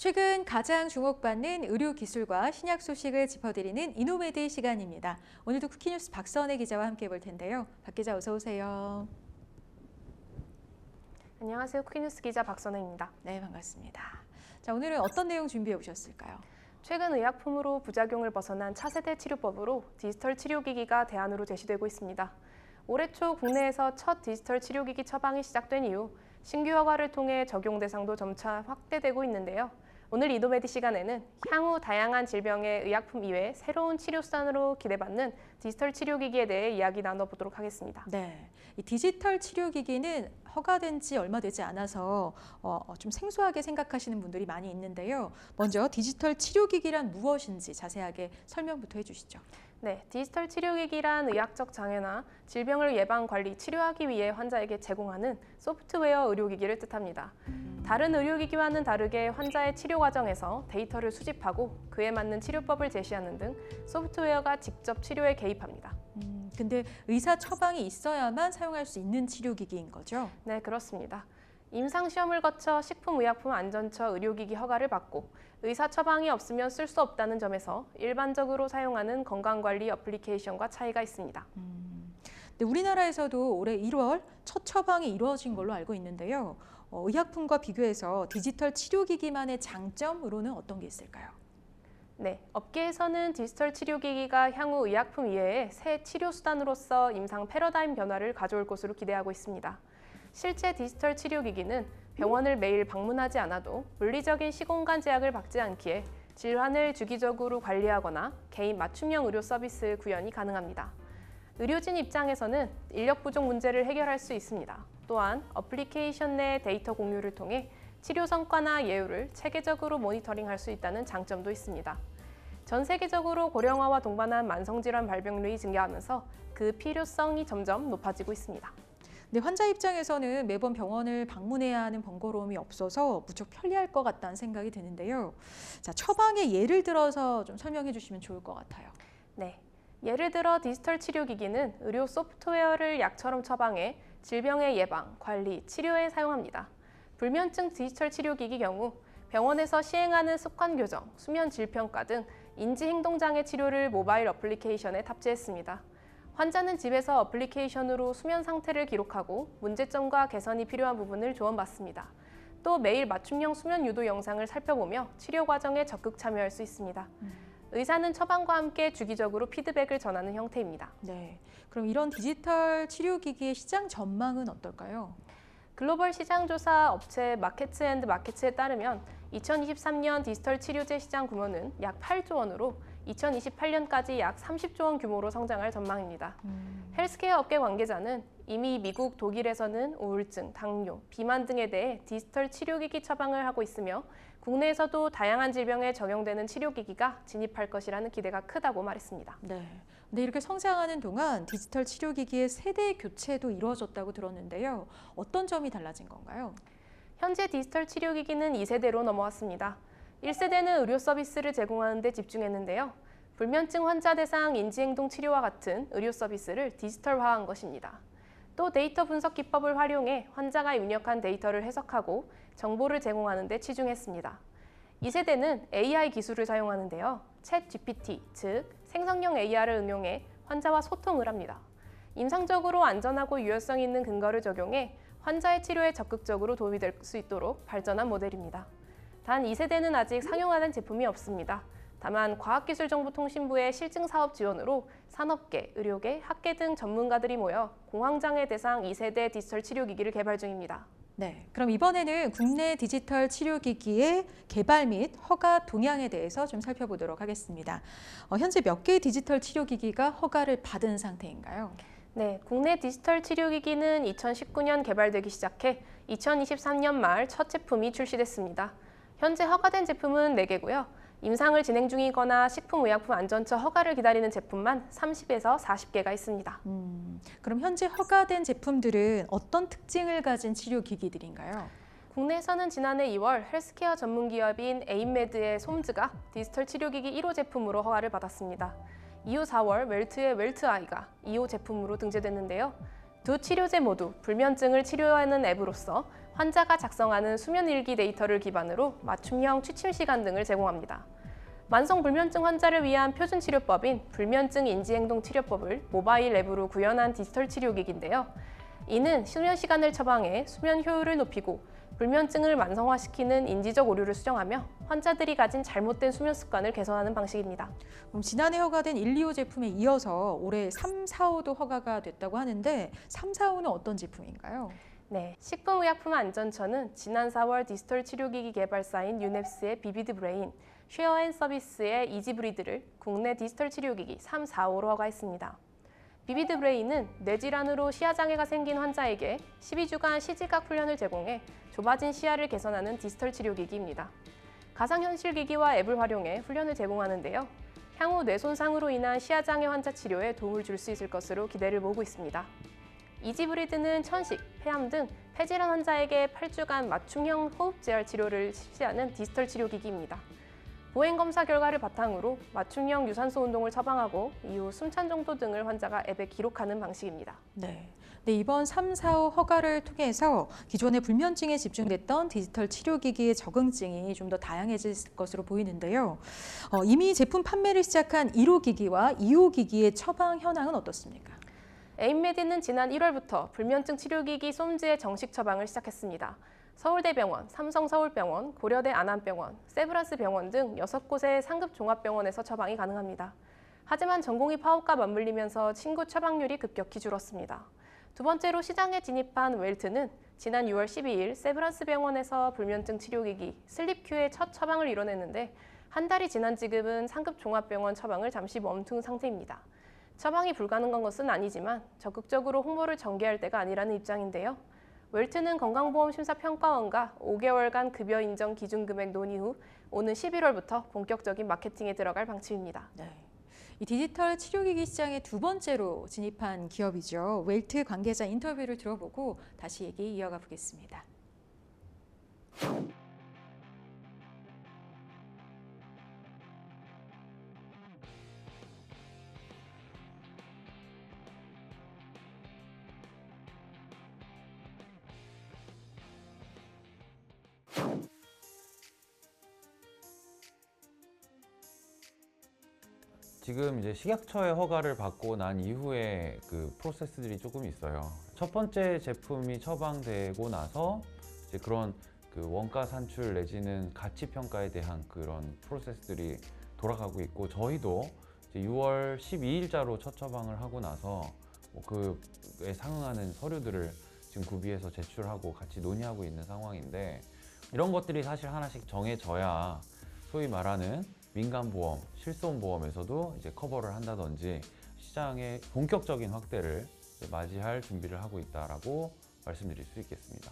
최근 가장 주목받는 의료 기술과 신약 소식을 짚어드리는 이노메드 시간입니다. 오늘도 쿠키뉴스 박선혜 기자와 함께 볼 텐데요. 박 기자 어서 오세요. 안녕하세요. 쿠키뉴스 기자 박선혜입니다. 네, 반갑습니다. 자, 오늘은 어떤 내용 준비해 오셨을까요? 최근 의약품으로 부작용을 벗어난 차세대 치료법으로 디지털 치료기기가 대안으로 제시되고 있습니다. 올해 초 국내에서 첫 디지털 치료기기 처방이 시작된 이후 신규 허가를 통해 적용 대상도 점차 확대되고 있는데요. 오늘 이노메디 시간에는 향후 다양한 질병의 의약품 이외에 새로운 치료 수단으로 기대받는 디지털 치료기기에 대해 이야기 나눠보도록 하겠습니다. 네, 이 디지털 치료기기는 허가된 지 얼마 되지 않아서 좀 생소하게 생각하시는 분들이 많이 있는데요. 먼저 디지털 치료기기란 무엇인지 자세하게 설명부터 해주시죠. 네, 디지털 치료기기란 의학적 장애나 질병을 예방, 관리, 치료하기 위해 환자에게 제공하는 소프트웨어 의료기기를 뜻합니다. 다른 의료기기와는 다르게 환자의 치료 과정에서 데이터를 수집하고 그에 맞는 치료법을 제시하는 등 소프트웨어가 직접 치료에 개입합니다. 근데 의사 처방이 있어야만 사용할 수 있는 치료기기인 거죠? 네, 그렇습니다. 임상시험을 거쳐 식품의약품안전처 의료기기 허가를 받고 의사 처방이 없으면 쓸 수 없다는 점에서 일반적으로 사용하는 건강관리 어플리케이션과 차이가 있습니다. 근데 우리나라에서도 올해 1월 첫 처방이 이루어진 걸로 알고 있는데요. 의약품과 비교해서 디지털 치료기기만의 장점으로는 어떤 게 있을까요? 네, 업계에서는 디지털 치료기기가 향후 의약품 이외에 새 치료 수단으로서 임상 패러다임 변화를 가져올 것으로 기대하고 있습니다. 실제 디지털 치료기기는 병원을 매일 방문하지 않아도 물리적인 시공간 제약을 받지 않기에 질환을 주기적으로 관리하거나 개인 맞춤형 의료 서비스 구현이 가능합니다. 의료진 입장에서는 인력 부족 문제를 해결할 수 있습니다. 또한 어플리케이션 내 데이터 공유를 통해 치료 성과나 예후를 체계적으로 모니터링할 수 있다는 장점도 있습니다. 전 세계적으로 고령화와 동반한 만성질환 발병률이 증가하면서 그 필요성이 점점 높아지고 있습니다. 근데 환자 입장에서는 매번 병원을 방문해야 하는 번거로움이 없어서 무척 편리할 것 같다는 생각이 드는데요. 자, 처방의 예를 들어서 좀 설명해 주시면 좋을 것 같아요. 네, 예를 들어 디지털 치료기기는 의료 소프트웨어를 약처럼 처방해 질병의 예방, 관리, 치료에 사용합니다. 불면증 디지털 치료기기 경우 병원에서 시행하는 습관 교정, 수면 질 평가 등 인지행동장애 치료를 모바일 어플리케이션에 탑재했습니다. 환자는 집에서 어플리케이션으로 수면 상태를 기록하고 문제점과 개선이 필요한 부분을 조언받습니다. 또 매일 맞춤형 수면 유도 영상을 살펴보며 치료 과정에 적극 참여할 수 있습니다. 의사는 처방과 함께 주기적으로 피드백을 전하는 형태입니다. 네, 그럼 이런 디지털 치료기기의 시장 전망은 어떨까요? 글로벌 시장조사 업체 마켓앤드마켓에 따르면 2023년 디지털 치료제 시장 규모는 약 8조 원으로 2028년까지 약 30조 원 규모로 성장할 전망입니다. 헬스케어 업계 관계자는 이미 미국, 독일에서는 우울증, 당뇨, 비만 등에 대해 디지털 치료기기 처방을 하고 있으며 국내에서도 다양한 질병에 적용되는 치료기기가 진입할 것이라는 기대가 크다고 말했습니다. 네. 근데 이렇게 성장하는 동안 디지털 치료기기의 세대 교체도 이루어졌다고 들었는데요. 어떤 점이 달라진 건가요? 현재 디지털 치료기기는 2세대로 넘어왔습니다. 1세대는 의료 서비스를 제공하는 데 집중했는데요. 불면증 환자 대상 인지행동 치료와 같은 의료 서비스를 디지털화한 것입니다. 또 데이터 분석 기법을 활용해 환자가 입력한 데이터를 해석하고 정보를 제공하는 데 치중했습니다. 2세대는 AI 기술을 사용하는데요. 챗 GPT, 즉 생성형 AR을 응용해 환자와 소통을 합니다. 임상적으로 안전하고 유효성 있는 근거를 적용해 환자의 치료에 적극적으로 도움이 될 수 있도록 발전한 모델입니다. 단 2세대는 아직 상용화된 제품이 없습니다. 다만 과학기술정보통신부의 실증사업 지원으로 산업계, 의료계, 학계 등 전문가들이 모여 공황장애 대상 2세대 디지털 치료기기를 개발 중입니다. 네, 그럼 이번에는 국내 디지털 치료기기의 개발 및 허가 동향에 대해서 좀 살펴보도록 하겠습니다. 현재 몇 개의 디지털 치료기기가 허가를 받은 상태인가요? 네, 국내 디지털 치료기기는 2019년 개발되기 시작해 2023년 말 첫 제품이 출시됐습니다. 현재 허가된 제품은 4개고요. 임상을 진행 중이거나 식품의약품안전처 허가를 기다리는 제품만 30에서 40개가 있습니다. 그럼 현재 허가된 제품들은 어떤 특징을 가진 치료기기들인가요? 국내에서는 지난해 2월 헬스케어 전문기업인 에임메드의 솜즈가 디지털 치료기기 1호 제품으로 허가를 받았습니다. 이후 4월 웰트의 웰트아이가 2호 제품으로 등재됐는데요. 두 치료제 모두 불면증을 치료하는 앱으로서 환자가 작성하는 수면 일기 데이터를 기반으로 맞춤형 취침 시간 등을 제공합니다. 만성불면증 환자를 위한 표준 치료법인 불면증 인지행동 치료법을 모바일 앱으로 구현한 디지털 치료기기인데요. 이는 수면 시간을 처방해 수면 효율을 높이고 불면증을 만성화시키는 인지적 오류를 수정하며 환자들이 가진 잘못된 수면 습관을 개선하는 방식입니다. 그럼 지난해 허가된 1, 2호 제품에 이어서 올해 3, 4호도 허가가 됐다고 하는데 3, 4호는 어떤 제품인가요? 네, 식품의약품안전처는 지난 4월 디지털 치료기기 개발사인 유넵스의 비비드 브레인, 쉐어앤서비스의 이지브리드를 국내 디지털 치료기기 3, 4호로 허가했습니다. 비비드 브레인은 뇌질환으로 시야장애가 생긴 환자에게 12주간 시지각 훈련을 제공해 좁아진 시야를 개선하는 디지털 치료기기입니다. 가상현실 기기와 앱을 활용해 훈련을 제공하는데요. 향후 뇌 손상으로 인한 시야장애 환자 치료에 도움을 줄 수 있을 것으로 기대를 모으고 있습니다. 이지브리드는 천식, 폐암 등 폐질환 환자에게 8주간 맞춤형 호흡 재활 치료를 실시하는 디지털 치료기기입니다. 보행 검사 결과를 바탕으로 맞춤형 유산소 운동을 처방하고 이후 숨찬 정도 등을 환자가 앱에 기록하는 방식입니다. 네. 이번 3, 4호 허가를 통해서 기존의 불면증에 집중됐던 디지털 치료기기의 적응증이 좀 더 다양해질 것으로 보이는데요. 이미 제품 판매를 시작한 1호 기기와 2호 기기의 처방 현황은 어떻습니까? 에임메디는 지난 1월부터 불면증 치료기기 솜즈의 정식 처방을 시작했습니다. 서울대병원, 삼성서울병원, 고려대 안암병원, 세브란스병원 등 6곳의 상급 종합병원에서 처방이 가능합니다. 하지만 전공의 파업과 맞물리면서 신고 처방률이 급격히 줄었습니다. 두 번째로 시장에 진입한 웰트는 지난 6월 12일 세브란스병원에서 불면증 치료기기 슬립큐의 첫 처방을 이뤄냈는데 한 달이 지난 지금은 상급 종합병원 처방을 잠시 멈춘 상태입니다. 처방이 불가능한 것은 아니지만 적극적으로 홍보를 전개할 때가 아니라는 입장인데요. 웰트는 건강보험심사평가원과 5개월간 급여 인정 기준금액 논의 후 오는 11월부터 본격적인 마케팅에 들어갈 방침입니다. 네. 이 디지털 치료기기 시장에 두 번째로 진입한 기업이죠. 웰트 관계자 인터뷰를 들어보고 다시 얘기 이어가 보겠습니다. 지금 이제 식약처의 허가를 받고 난 이후에 그 프로세스들이 조금 있어요. 첫 번째 제품이 처방되고 나서 이제 그런 그 원가 산출 내지는 가치 평가에 대한 그런 프로세스들이 돌아가고 있고, 저희도 이제 6월 12일자로 첫 처방을 하고 나서 뭐 그에 상응하는 서류들을 지금 구비해서 제출하고 같이 논의하고 있는 상황인데, 이런 것들이 사실 하나씩 정해져야 소위 말하는 민간보험, 실손보험에서도 이제 커버를 한다든지 시장의 본격적인 확대를 맞이할 준비를 하고 있다라고 말씀드릴 수 있겠습니다.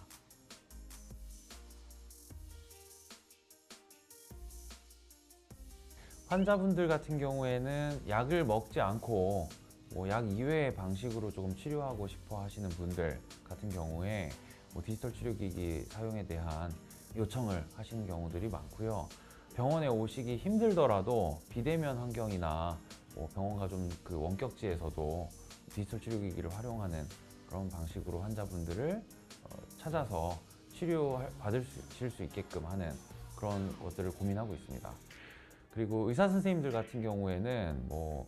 환자분들 같은 경우에는 약을 먹지 않고 뭐 약 이외의 방식으로 조금 치료하고 싶어 하시는 분들 같은 경우에 뭐 디지털 치료기기 사용에 대한 요청을 하시는 경우들이 많고요. 병원에 오시기 힘들더라도 비대면 환경이나 뭐 병원과 좀 그 원격지에서도 디지털 치료기기를 활용하는 그런 방식으로 환자분들을 찾아서 치료받으실 수 있게끔 하는 그런 것들을 고민하고 있습니다. 그리고 의사 선생님들 같은 경우에는 뭐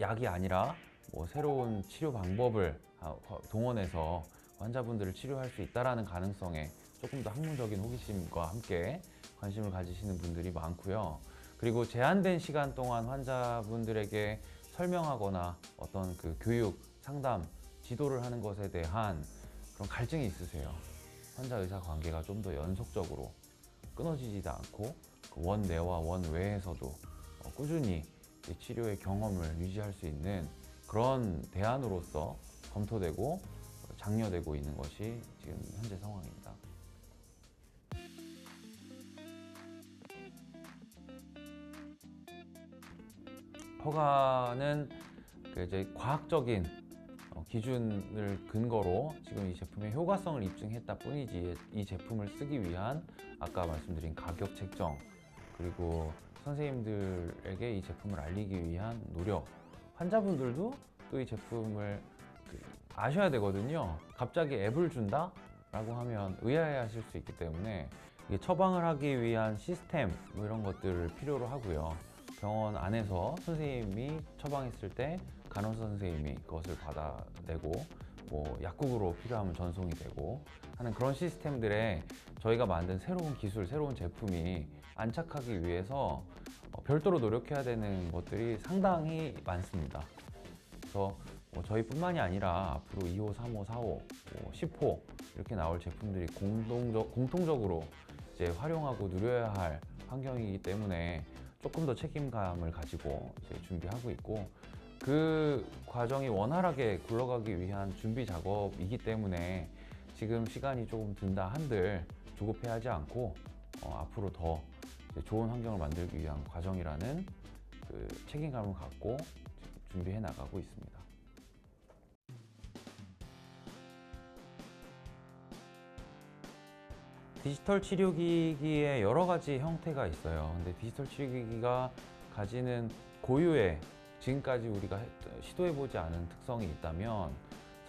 약이 아니라 뭐 새로운 치료 방법을 동원해서 환자분들을 치료할 수 있다는 가능성에 조금 더 학문적인 호기심과 함께 관심을 가지시는 분들이 많고요. 그리고 제한된 시간 동안 환자분들에게 설명하거나 어떤 그 교육, 상담, 지도를 하는 것에 대한 그런 갈증이 있으세요. 환자-의사 관계가 좀 더 연속적으로 끊어지지도 않고 그 원내와 원외에서도 꾸준히 치료의 경험을 유지할 수 있는 그런 대안으로서 검토되고 장려되고 있는 것이 지금 현재 상황입니다. 허가는 이제 과학적인 기준을 근거로 지금 이 제품의 효과성을 입증했다 뿐이지, 이 제품을 쓰기 위한 아까 말씀드린 가격 책정, 그리고 선생님들에게 이 제품을 알리기 위한 노력, 환자분들도 또 이 제품을 아셔야 되거든요. 갑자기 앱을 준다? 처방이다라고 하면 의아해하실 수 있기 때문에 이게 처방을 하기 위한 시스템 뭐 이런 것들을 필요로 하고요. 병원 안에서 선생님이 처방했을 때 간호사 선생님이 그것을 받아내고 뭐 약국으로 필요하면 전송이 되고 하는 그런 시스템들에 저희가 만든 새로운 기술, 새로운 제품이 안착하기 위해서 별도로 노력해야 되는 것들이 상당히 많습니다. 그래서 저희뿐만이 아니라 앞으로 2호, 3호, 4호, 10호 이렇게 나올 제품들이 공통적으로 이제 활용하고 누려야 할 환경이기 때문에 조금 더 책임감을 가지고 이제 준비하고 있고, 그 과정이 원활하게 굴러가기 위한 준비 작업이기 때문에 지금 시간이 조금 든다 한들 조급해하지 않고 앞으로 더 좋은 환경을 만들기 위한 과정이라는 그 책임감을 갖고 준비해 나가고 있습니다. 디지털 치료기기의 여러 가지 형태가 있어요. 근데 디지털 치료기기가 가지는 고유의, 지금까지 우리가 시도해보지 않은 특성이 있다면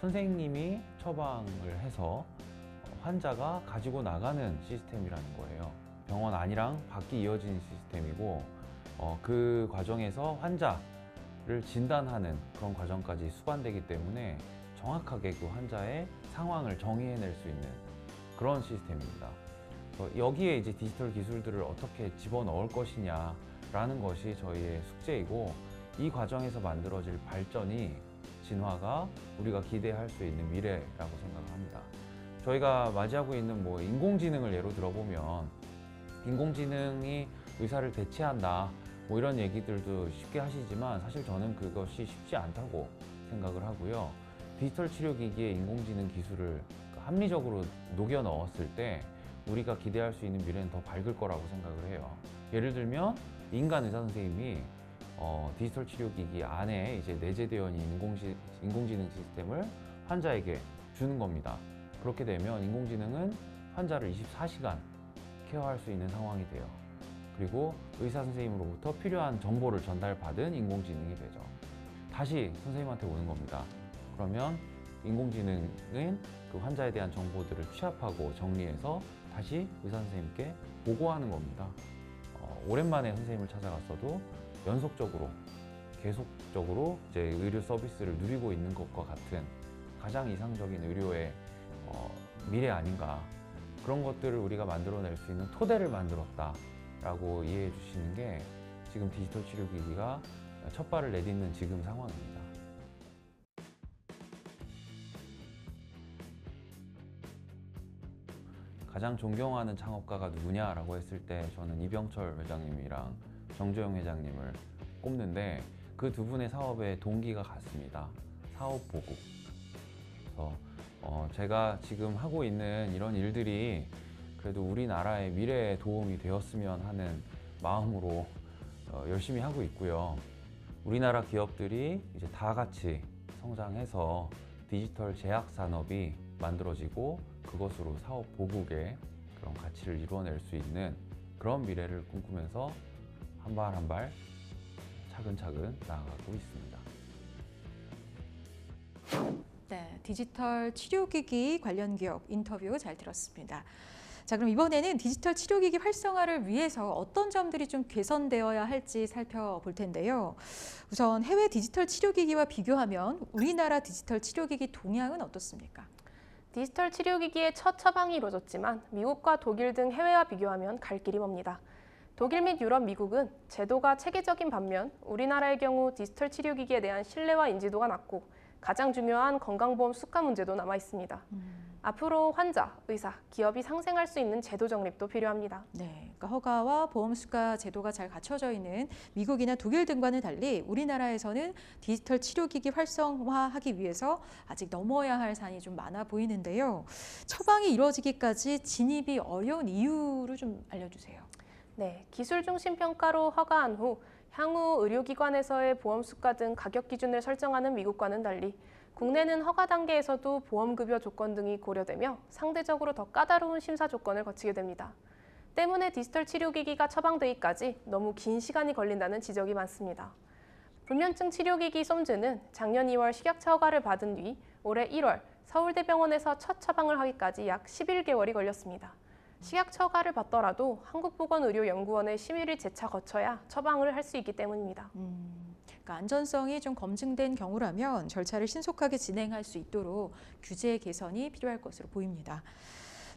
선생님이 처방을 해서 환자가 가지고 나가는 시스템이라는 거예요. 병원 안이랑 밖이 이어지는 시스템이고 그 과정에서 환자를 진단하는 그런 과정까지 수반되기 때문에 정확하게 그 환자의 상황을 정의해낼 수 있는 그런 시스템입니다. 여기에 이제 디지털 기술들을 어떻게 집어넣을 것이냐라는 것이 저희의 숙제이고, 이 과정에서 만들어질 발전이, 진화가 우리가 기대할 수 있는 미래라고 생각합니다. 저희가 맞이하고 있는 뭐 인공지능을 예로 들어보면 인공지능이 의사를 대체한다 뭐 이런 얘기들도 쉽게 하시지만 사실 저는 그것이 쉽지 않다고 생각을 하고요. 디지털 치료기기에 인공지능 기술을 합리적으로 녹여 넣었을 때 우리가 기대할 수 있는 미래는 더 밝을 거라고 생각을 해요. 예를 들면 인간 의사 선생님이 디지털 치료기기 안에 이제 내재되어 있는 인공지능 시스템을 환자에게 주는 겁니다. 그렇게 되면 인공지능은 환자를 24시간 케어할 수 있는 상황이 돼요. 그리고 의사 선생님으로부터 필요한 정보를 전달받은 인공지능이 되죠. 다시 선생님한테 오는 겁니다. 그러면 인공지능은 그 환자에 대한 정보들을 취합하고 정리해서 다시 의사 선생님께 보고하는 겁니다. 오랜만에 선생님을 찾아갔어도 연속적으로 계속적으로 이제 의료 서비스를 누리고 있는 것과 같은 가장 이상적인 의료의 미래 아닌가, 그런 것들을 우리가 만들어낼 수 있는 토대를 만들었다라고 이해해 주시는 게 지금 디지털 치료기기가 첫 발을 내딛는 지금 상황입니다. 가장 존경하는 창업가가 누구냐라고 했을 때 저는 이병철 회장님이랑 정주영 회장님을 꼽는데, 그 두 분의 사업의 동기가 같습니다. 사업 보국. 그래서 제가 지금 하고 있는 이런 일들이 그래도 우리나라의 미래에 도움이 되었으면 하는 마음으로 열심히 하고 있고요. 우리나라 기업들이 이제 다 같이 성장해서 디지털 제약 산업이 만들어지고 그것으로 사업 보국의 그런 가치를 이루어낼 수 있는 그런 미래를 꿈꾸면서 한 발 한 발 차근차근 나아가고 있습니다. 네, 디지털 치료기기 관련 기업 인터뷰 잘 들었습니다. 자, 그럼 이번에는 디지털 치료기기 활성화를 위해서 어떤 점들이 좀 개선되어야 할지 살펴볼 텐데요. 우선 해외 디지털 치료기기와 비교하면 우리나라 디지털 치료기기 동향은 어떻습니까? 디지털 치료기기의 첫 처방이 이루어졌지만 미국과 독일 등 해외와 비교하면 갈 길이 멉니다. 독일 및 유럽, 미국은 제도가 체계적인 반면 우리나라의 경우 디지털 치료기기에 대한 신뢰와 인지도가 낮고 가장 중요한 건강보험 수가 문제도 남아 있습니다. 앞으로 환자, 의사, 기업이 상생할 수 있는 제도 정립도 필요합니다. 네, 그러니까 허가와 보험 수가 제도가 잘 갖춰져 있는 미국이나 독일 등과는 달리 우리나라에서는 디지털 치료기기 활성화하기 위해서 아직 넘어야 할 산이 좀 많아 보이는데요. 처방이 이루어지기까지 진입이 어려운 이유를 좀 알려주세요. 네, 기술 중심 평가로 허가한 후 향후 의료기관에서의 보험 수가 등 가격 기준을 설정하는 미국과는 달리 국내는 허가 단계에서도 보험급여 조건 등이 고려되며 상대적으로 더 까다로운 심사 조건을 거치게 됩니다. 때문에 디지털 치료기기가 처방되기까지 너무 긴 시간이 걸린다는 지적이 많습니다. 불면증 치료기기 솜즈는 작년 2월 식약처 허가를 받은 뒤 올해 1월 서울대병원에서 첫 처방을 하기까지 약 11개월이 걸렸습니다. 식약 허가를 받더라도 한국보건의료연구원의 심의를 재차 거쳐야 처방을 할 수 있기 때문입니다. 그러니까 안전성이 좀 검증된 경우라면 절차를 신속하게 진행할 수 있도록 규제 개선이 필요할 것으로 보입니다.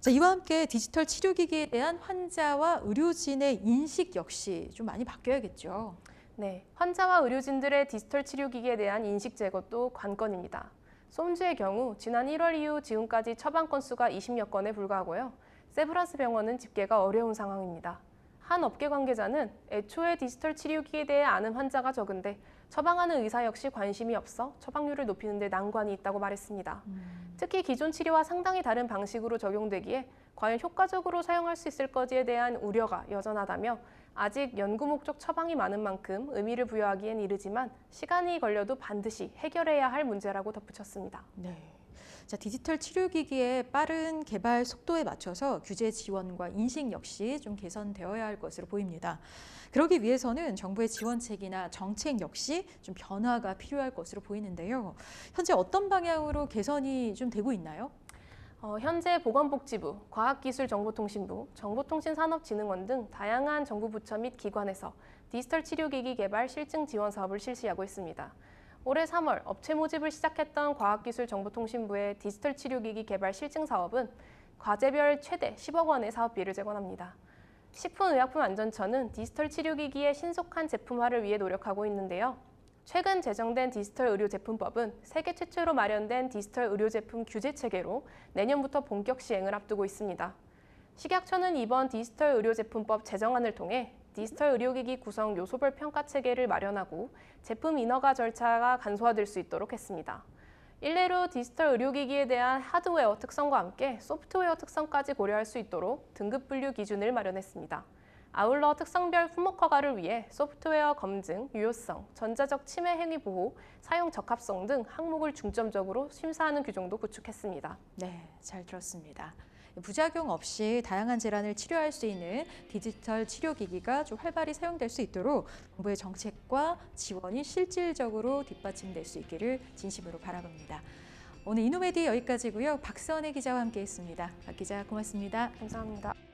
자, 이와 함께 디지털 치료기기에 대한 환자와 의료진의 인식 역시 좀 많이 바뀌어야겠죠. 네, 환자와 의료진들의 디지털 치료기기에 대한 인식 제고도 관건입니다. 솜주의 경우 지난 1월 이후 지금까지 처방 건수가 20여 건에 불과하고요. 세브란스 병원은 집계가 어려운 상황입니다. 한 업계 관계자는 애초에 디지털 치료기기에 대해 아는 환자가 적은데 처방하는 의사 역시 관심이 없어 처방률을 높이는 데 난관이 있다고 말했습니다. 특히 기존 치료와 상당히 다른 방식으로 적용되기에 과연 효과적으로 사용할 수 있을 것에 대한 우려가 여전하다며 아직 연구 목적 처방이 많은 만큼 의미를 부여하기엔 이르지만 시간이 걸려도 반드시 해결해야 할 문제라고 덧붙였습니다. 네. 자, 디지털 치료기기의 빠른 개발 속도에 맞춰서 규제 지원과 인식 역시 좀 개선되어야 할 것으로 보입니다. 그러기 위해서는 정부의 지원책이나 정책 역시 좀 변화가 필요할 것으로 보이는데요. 현재 어떤 방향으로 개선이 좀 되고 있나요? 현재 보건복지부, 과학기술정보통신부, 정보통신산업진흥원 등 다양한 정부 부처 및 기관에서 디지털 치료기기 개발 실증 지원 사업을 실시하고 있습니다. 올해 3월 업체 모집을 시작했던 과학기술정보통신부의 디지털 치료기기 개발 실증 사업은 과제별 최대 10억 원의 사업비를 제공합니다. 식품의약품안전처는 디지털 치료기기의 신속한 제품화를 위해 노력하고 있는데요. 최근 제정된 디지털 의료제품법은 세계 최초로 마련된 디지털 의료제품 규제 체계로 내년부터 본격 시행을 앞두고 있습니다. 식약처는 이번 디지털 의료제품법 제정안을 통해 디지털 의료기기 구성 요소별 평가 체계를 마련하고 제품 인허가 절차가 간소화될 수 있도록 했습니다. 일례로 디지털 의료기기에 대한 하드웨어 특성과 함께 소프트웨어 특성까지 고려할 수 있도록 등급 분류 기준을 마련했습니다. 아울러 특성별 품목 허가를 위해 소프트웨어 검증, 유효성, 전자적 침해 행위 보호, 사용 적합성 등 항목을 중점적으로 심사하는 규정도 구축했습니다. 네, 잘 들었습니다. 부작용 없이 다양한 질환을 치료할 수 있는 디지털 치료기기가 좀 활발히 사용될 수 있도록 정부의 정책과 지원이 실질적으로 뒷받침될 수 있기를 진심으로 바라봅니다. 오늘 이노메디 여기까지고요. 박선혜 기자와 함께했습니다. 박 기자 고맙습니다. 감사합니다.